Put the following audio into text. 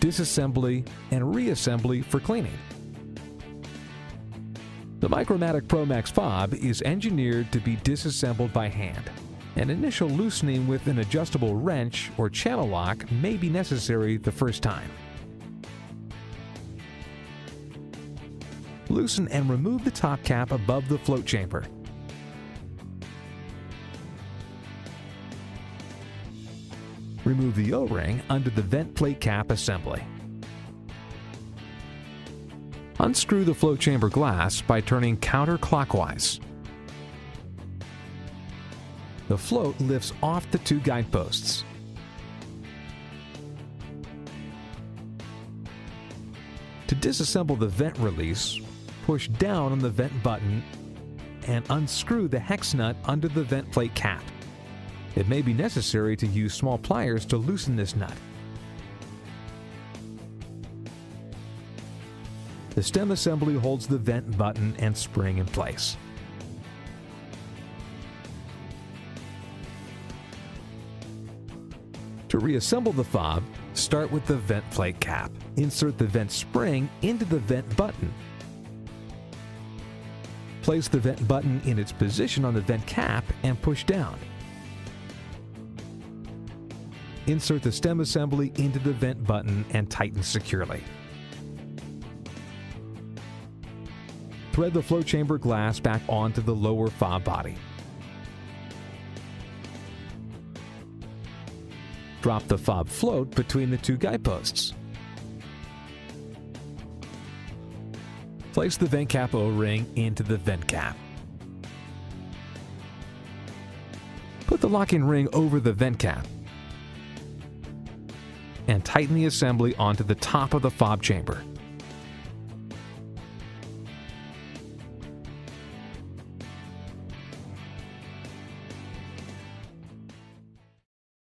disassembly, and reassembly for cleaning. The Matic Pro Max fob is engineered to be disassembled by hand. An initial loosening with an adjustable wrench or channel lock may be necessary the first time. Loosen and remove the top cap above the float chamber. Remove the O-ring under the vent plate cap assembly. Unscrew the float chamber glass by turning counterclockwise. The float lifts off the two guideposts. To disassemble the vent release, push down on the vent button and unscrew the hex nut under the vent plate cap. It may be necessary to use small pliers to loosen this nut. The stem assembly holds the vent button and spring in place. To reassemble the fob, start with the vent plate cap. Insert the vent spring into the vent button. Place the vent button in its position on the vent cap and push down. Insert the stem assembly into the vent button and tighten securely. Thread the float chamber glass back onto the lower fob body. Drop the fob float between the two guideposts. Place the vent cap O-ring into the vent cap. Put the locking ring over the vent cap and tighten the assembly onto the top of the fob chamber.